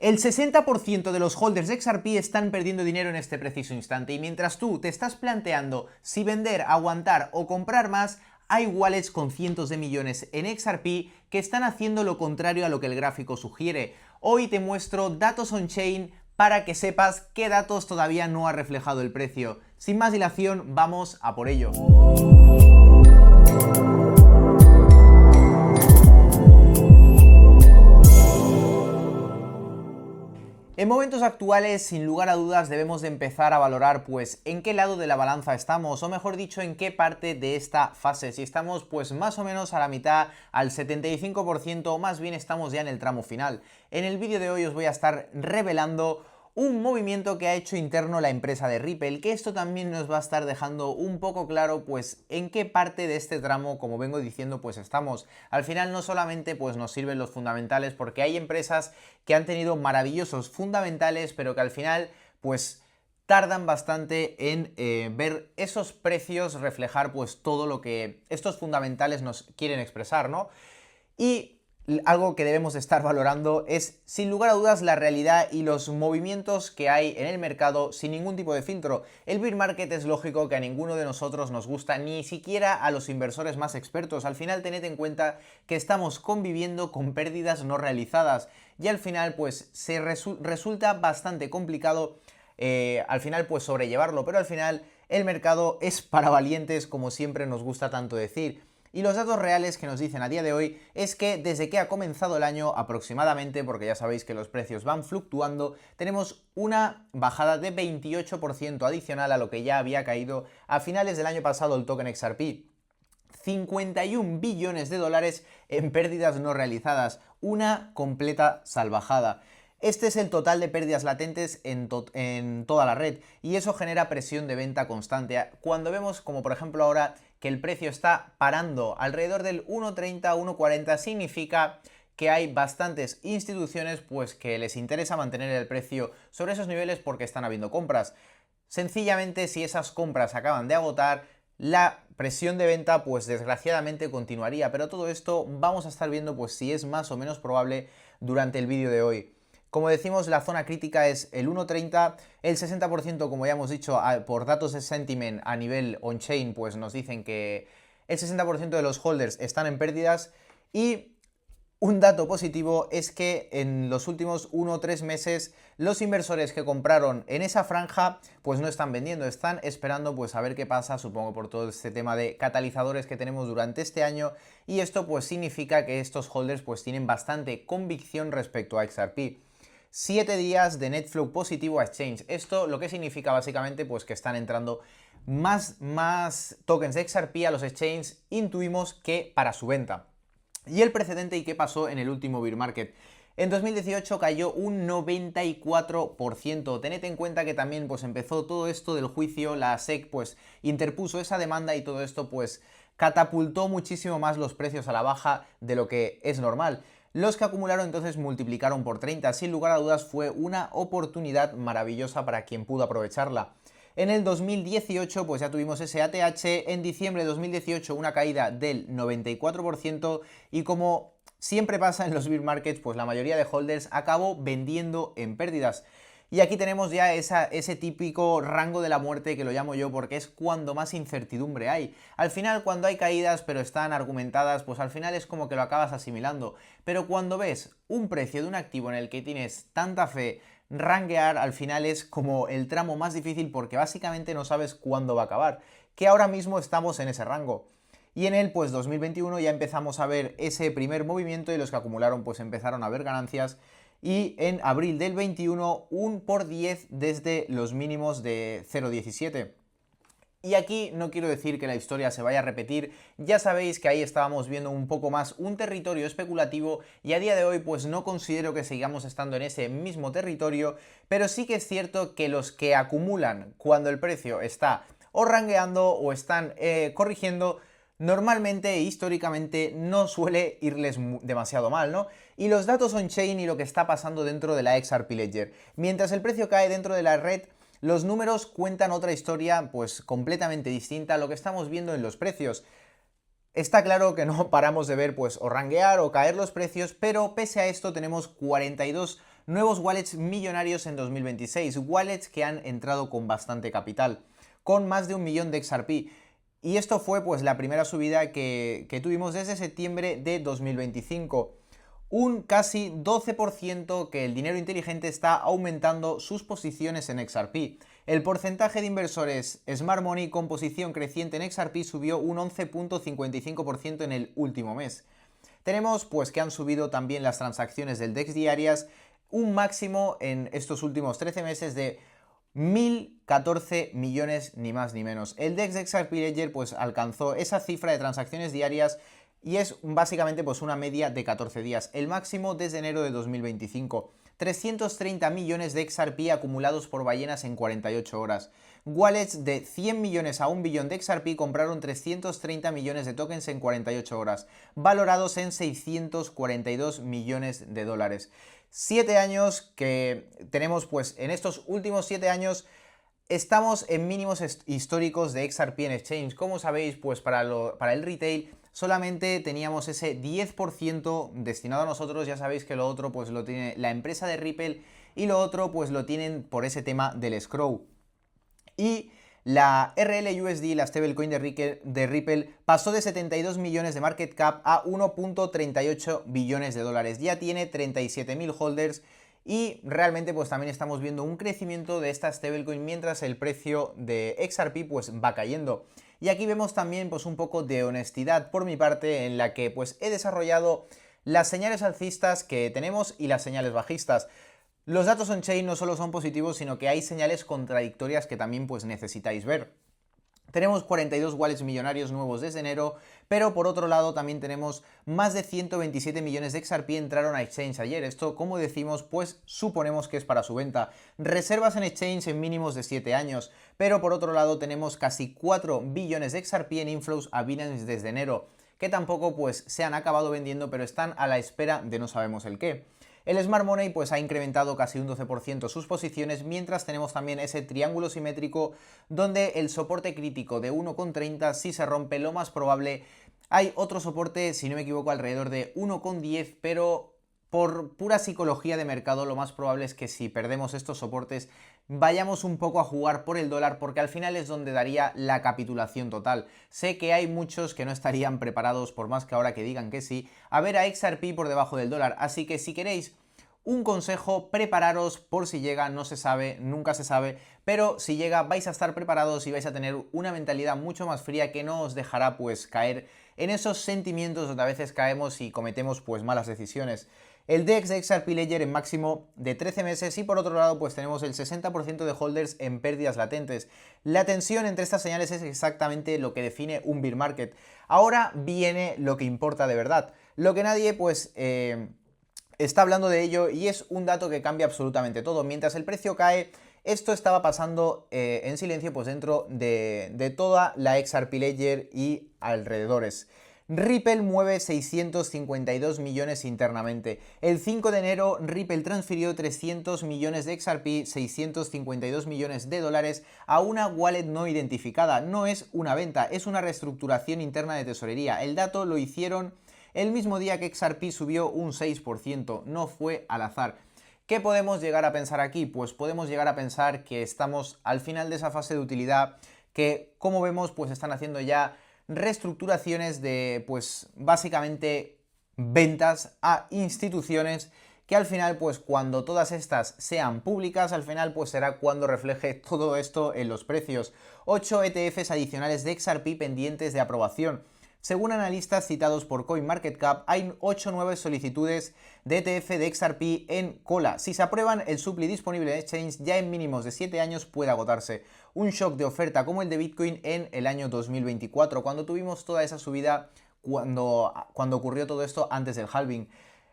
El 60% de los holders de XRP están perdiendo dinero en este preciso instante y mientras tú te estás planteando si vender, aguantar o comprar más, hay wallets con cientos de millones en XRP que están haciendo lo contrario a lo que el gráfico sugiere. Hoy te muestro datos on-chain para que sepas qué datos todavía no ha reflejado el precio. Sin más dilación, vamos a por ello. En momentos actuales, sin lugar a dudas, debemos de empezar a valorar pues en qué lado de la balanza estamos, o mejor dicho, en qué parte de esta fase. Si estamos pues más o menos a la mitad, al 75%, o más bien estamos ya en el tramo final. En el vídeo de hoy os voy a estar revelando un movimiento que ha hecho interno la empresa de Ripple, que esto también nos va a estar dejando un poco claro pues en qué parte de este tramo, como vengo diciendo, pues estamos. Al final no solamente pues nos sirven los fundamentales, porque hay empresas que han tenido maravillosos fundamentales, pero que al final pues tardan bastante en ver esos precios reflejar pues todo lo que estos fundamentales nos quieren expresar, ¿no? Y algo que debemos estar valorando es, sin lugar a dudas, la realidad y los movimientos que hay en el mercado sin ningún tipo de filtro. El bear market es lógico que a ninguno de nosotros nos gusta, ni siquiera a los inversores más expertos. Al final tened en cuenta que estamos conviviendo con pérdidas no realizadas y al final pues resulta bastante complicado al final pues sobrellevarlo, pero al final el mercado es para valientes, como siempre nos gusta tanto decir. Y los datos reales que nos dicen a día de hoy es que desde que ha comenzado el año aproximadamente, porque ya sabéis que los precios van fluctuando, tenemos una bajada de 28% adicional a lo que ya había caído a finales del año pasado el token XRP. 51 billones de dólares en pérdidas no realizadas, una completa salvajada. Este es el total de pérdidas latentes en toda la red y eso genera presión de venta constante. Cuando vemos, como por ejemplo ahora, que el precio está parando alrededor del 1.30, 1.40, significa que hay bastantes instituciones pues que les interesa mantener el precio sobre esos niveles porque están habiendo compras. Sencillamente, si esas compras acaban de agotar, la presión de venta pues desgraciadamente continuaría, pero todo esto vamos a estar viendo pues si es más o menos probable durante el vídeo de hoy. Como decimos, la zona crítica es el 1.30, el 60%, como ya hemos dicho, por datos de sentiment a nivel on-chain, pues nos dicen que el 60% de los holders están en pérdidas y un dato positivo es que en los últimos 1 o 3 meses los inversores que compraron en esa franja pues no están vendiendo, están esperando pues a ver qué pasa, supongo por todo este tema de catalizadores que tenemos durante este año y esto pues significa que estos holders pues tienen bastante convicción respecto a XRP. 7 días de net flow positivo a exchange. Esto lo que significa básicamente pues que están entrando más tokens de XRP a los exchanges, intuimos que para su venta. Y el precedente y qué pasó en el último bear market. En 2018 cayó un 94%. Tened en cuenta que también pues empezó todo esto del juicio, la SEC pues interpuso esa demanda y todo esto pues catapultó muchísimo más los precios a la baja de lo que es normal. Los que acumularon entonces multiplicaron por 30. Sin lugar a dudas fue una oportunidad maravillosa para quien pudo aprovecharla. En el 2018 pues ya tuvimos ese ATH, en diciembre de 2018 una caída del 94% y como siempre pasa en los bear markets pues la mayoría de holders acabó vendiendo en pérdidas. Y aquí tenemos ya ese típico rango de la muerte que lo llamo yo porque es cuando más incertidumbre hay. Al final cuando hay caídas pero están argumentadas pues al final es como que lo acabas asimilando. Pero cuando ves un precio de un activo en el que tienes tanta fe, rankear al final es como el tramo más difícil porque básicamente no sabes cuándo va a acabar. Que ahora mismo estamos en ese rango. Y en el pues 2021 ya empezamos a ver ese primer movimiento y los que acumularon pues empezaron a ver ganancias. Y en abril del 21 un por 10 desde los mínimos de 0.17. Y aquí no quiero decir que la historia se vaya a repetir, ya sabéis que ahí estábamos viendo un poco más un territorio especulativo y a día de hoy pues no considero que sigamos estando en ese mismo territorio, pero sí que es cierto que los que acumulan cuando el precio está o rangueando o están corrigiendo, normalmente e históricamente no suele irles demasiado mal, ¿no? Y los datos on-chain y lo que está pasando dentro de la XRP Ledger. Mientras el precio cae dentro de la red, los números cuentan otra historia pues completamente distinta a lo que estamos viendo en los precios. Está claro que no paramos de ver pues o ranguear o caer los precios, pero pese a esto tenemos 42 nuevos wallets millonarios en 2026, wallets que han entrado con bastante capital, con más de 1 millón de XRP. Y esto fue pues la primera subida que tuvimos desde septiembre de 2025. Un casi 12% que el dinero inteligente está aumentando sus posiciones en XRP. El porcentaje de inversores Smart Money con posición creciente en XRP subió un 11.55% en el último mes. Tenemos pues que han subido también las transacciones del DEX diarias, un máximo en estos últimos 13 meses de 1.014 millones ni más ni menos. El DEX XRP Ledger pues alcanzó esa cifra de transacciones diarias y es básicamente pues una media de 14 días, el máximo desde enero de 2025. 330 millones de XRP acumulados por ballenas en 48 horas. Wallets de 100 millones a 1 billón de XRP compraron 330 millones de tokens en 48 horas, valorados en 642 millones de dólares. 7 años que tenemos, pues en estos últimos 7 años estamos en mínimos históricos de XRP en Exchange. Como sabéis, pues para el retail solamente teníamos ese 10% destinado a nosotros. Ya sabéis que lo otro pues lo tiene la empresa de Ripple y lo otro pues lo tienen por ese tema del escrow. Y la RLUSD, la stablecoin de Ripple, pasó de 72 millones de market cap a 1.38 billones de dólares. Ya tiene 37.000 holders y realmente pues también estamos viendo un crecimiento de esta stablecoin mientras el precio de XRP pues va cayendo. Y aquí vemos también pues un poco de honestidad por mi parte, en la que pues he desarrollado las señales alcistas que tenemos y las señales bajistas. Los datos on-chain no solo son positivos, sino que hay señales contradictorias que también pues necesitáis ver. Tenemos 42 wallets millonarios nuevos desde enero, pero por otro lado también tenemos más de 127 millones de XRP entraron a Exchange ayer. Esto, como decimos, pues suponemos que es para su venta. Reservas en Exchange en mínimos de 7 años, pero por otro lado tenemos casi 4 billones de XRP en inflows a Binance desde enero, que tampoco pues se han acabado vendiendo, pero están a la espera de no sabemos el qué. El Smart Money pues ha incrementado casi un 12% sus posiciones, mientras tenemos también ese triángulo simétrico donde el soporte crítico de 1,30 si se rompe, lo más probable, hay otro soporte, si no me equivoco, alrededor de 1,10, pero por pura psicología de mercado lo más probable es que si perdemos estos soportes vayamos un poco a jugar por el dólar, porque al final es donde daría la capitulación total. Sé que hay muchos que no estarían preparados, por más que ahora que digan que sí, a ver a XRP por debajo del dólar, así que si queréis un consejo, prepararos por si llega, no se sabe, nunca se sabe, pero si llega vais a estar preparados y vais a tener una mentalidad mucho más fría que no os dejará pues caer en esos sentimientos donde a veces caemos y cometemos pues malas decisiones. El DEX de XRP Ledger en máximo de 13 meses y por otro lado pues tenemos el 60% de holders en pérdidas latentes. La tensión entre estas señales es exactamente lo que define un bear market. Ahora viene lo que importa de verdad, lo que nadie pues está hablando de ello, y es un dato que cambia absolutamente todo. Mientras el precio cae, esto estaba pasando en silencio pues dentro de toda la XRP Ledger y alrededores. Ripple mueve 652 millones internamente. El 5 de enero Ripple transfirió 300 millones de XRP, 652 millones de dólares a una wallet no identificada. No es una venta, es una reestructuración interna de tesorería. El dato lo hicieron el mismo día que XRP subió un 6%, no fue al azar. ¿Qué podemos llegar a pensar aquí? Pues podemos llegar a pensar que estamos al final de esa fase de utilidad, que como vemos pues están haciendo ya reestructuraciones de pues básicamente ventas a instituciones, que al final pues cuando todas estas sean públicas, al final pues será cuando refleje todo esto en los precios. 8 ETFs adicionales de XRP pendientes de aprobación. Según analistas citados por CoinMarketCap, hay 8 nuevas solicitudes de ETF de XRP en cola. Si se aprueban, el supply disponible en Exchange ya en mínimos de 7 años puede agotarse. Un shock de oferta como el de Bitcoin en el año 2024, cuando tuvimos toda esa subida, cuando ocurrió todo esto antes del halving.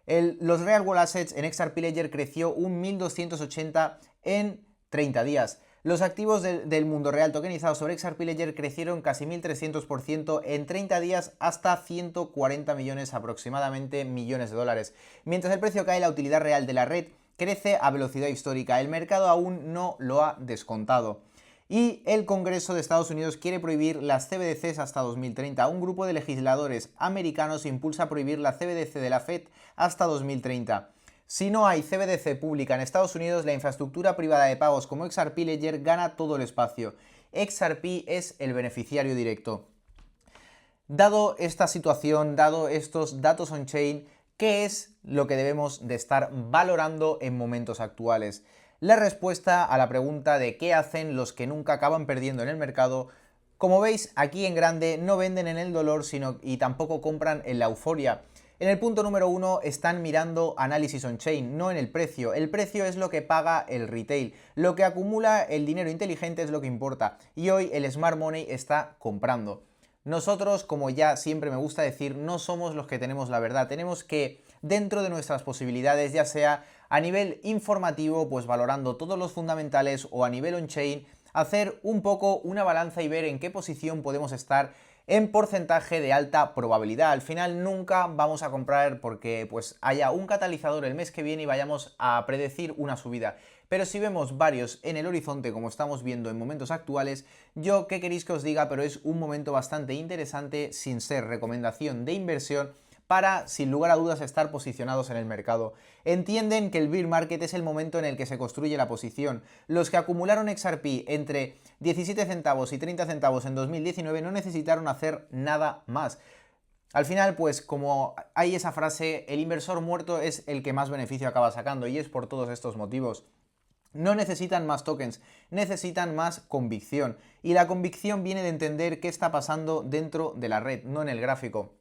Los Real World Assets en XRP Ledger creció un 1280 en 30 días. Los activos del mundo real tokenizados sobre XRP Ledger crecieron casi 1300% en 30 días hasta 140 millones aproximadamente millones de dólares. Mientras el precio cae, la utilidad real de la red crece a velocidad histórica. El mercado aún no lo ha descontado. Y el Congreso de Estados Unidos quiere prohibir las CBDCs hasta 2030. Un grupo de legisladores americanos impulsa prohibir la CBDC de la Fed hasta 2030. Si no hay CBDC pública en Estados Unidos, la infraestructura privada de pagos como XRP Ledger gana todo el espacio. XRP es el beneficiario directo. Dado esta situación, dado estos datos on-chain, ¿qué es lo que debemos de estar valorando en momentos actuales? La respuesta a la pregunta de qué hacen los que nunca acaban perdiendo en el mercado, como veis aquí en grande, no venden en el dolor y tampoco compran en la euforia. En el punto número 1 están mirando análisis on-chain, no en el precio. El precio es lo que paga el retail. Lo que acumula el dinero inteligente es lo que importa. Y hoy el smart money está comprando. Nosotros, como ya siempre me gusta decir, no somos los que tenemos la verdad. Tenemos que, dentro de nuestras posibilidades, ya sea a nivel informativo, pues valorando todos los fundamentales, o a nivel on-chain, hacer un poco una balanza y ver en qué posición podemos estar en porcentaje de alta probabilidad. Al final nunca vamos a comprar porque pues haya un catalizador el mes que viene y vayamos a predecir una subida. Pero si vemos varios en el horizonte, como estamos viendo en momentos actuales, yo qué queréis que os diga, pero es un momento bastante interesante, sin ser recomendación de inversión, para, sin lugar a dudas, estar posicionados en el mercado. Entienden que el bear market es el momento en el que se construye la posición. Los que acumularon XRP entre 17 centavos y 30 centavos en 2019 no necesitaron hacer nada más. Al final, pues como hay esa frase, el inversor muerto es el que más beneficio acaba sacando, y es por todos estos motivos. No necesitan más tokens, necesitan más convicción. Y la convicción viene de entender qué está pasando dentro de la red, no en el gráfico.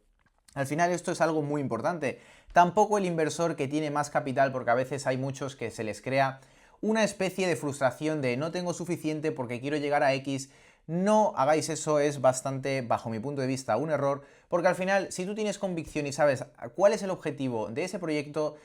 Al final esto es algo muy importante. Tampoco el inversor que tiene más capital, porque a veces hay muchos que se les crea una especie de frustración de no tengo suficiente porque quiero llegar a X. No hagáis eso, es bastante, bajo mi punto de vista, un error, porque al final, si tú tienes convicción y sabes cuál es el objetivo de ese proyecto,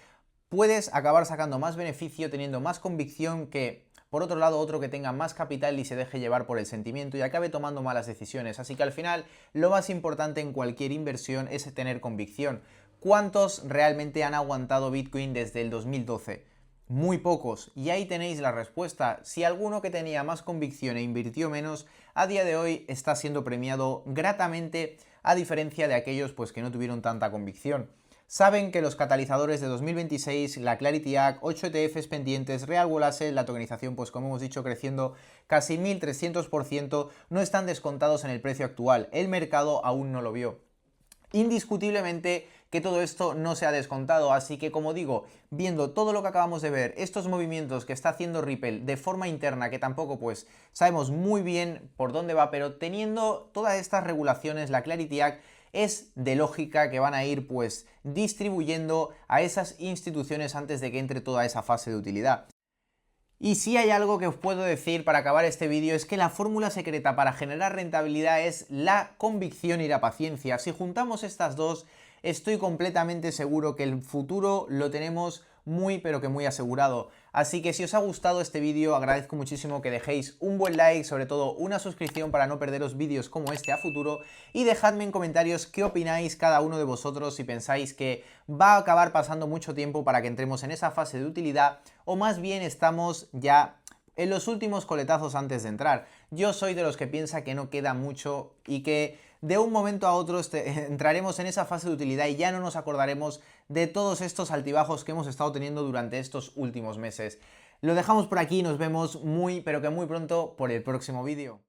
puedes acabar sacando más beneficio teniendo más convicción que, por otro lado, otro que tenga más capital y se deje llevar por el sentimiento y acabe tomando malas decisiones. Así que al final, lo más importante en cualquier inversión es tener convicción. ¿Cuántos realmente han aguantado Bitcoin desde el 2012? Muy pocos. Y ahí tenéis la respuesta. Si alguno que tenía más convicción e invirtió menos, a día de hoy está siendo premiado gratamente, a diferencia de aquellos pues, que no tuvieron tanta convicción. Saben que los catalizadores de 2026, la Clarity Act, 8 ETFs pendientes, Real World Asset, la tokenización, pues como hemos dicho, creciendo casi 1300%, no están descontados en el precio actual. El mercado aún no lo vio. Indiscutiblemente que todo esto no se ha descontado, así que como digo, viendo todo lo que acabamos de ver, estos movimientos que está haciendo Ripple de forma interna, que tampoco pues sabemos muy bien por dónde va, pero teniendo todas estas regulaciones, la Clarity Act, es de lógica que van a ir pues distribuyendo a esas instituciones antes de que entre toda esa fase de utilidad. Y si hay algo que os puedo decir para acabar este vídeo es que la fórmula secreta para generar rentabilidad es la convicción y la paciencia. Si juntamos estas dos, estoy completamente seguro que el futuro lo tenemos muy pero que muy asegurado. Así que si os ha gustado este vídeo, agradezco muchísimo que dejéis un buen like, sobre todo una suscripción para no perderos vídeos como este a futuro, y dejadme en comentarios qué opináis cada uno de vosotros, si pensáis que va a acabar pasando mucho tiempo para que entremos en esa fase de utilidad, o más bien estamos ya en los últimos coletazos antes de entrar. Yo soy de los que piensa que no queda mucho y que de un momento a otro entraremos en esa fase de utilidad y ya no nos acordaremos de todos estos altibajos que hemos estado teniendo durante estos últimos meses. Lo dejamos por aquí, nos vemos muy pero que muy pronto por el próximo vídeo.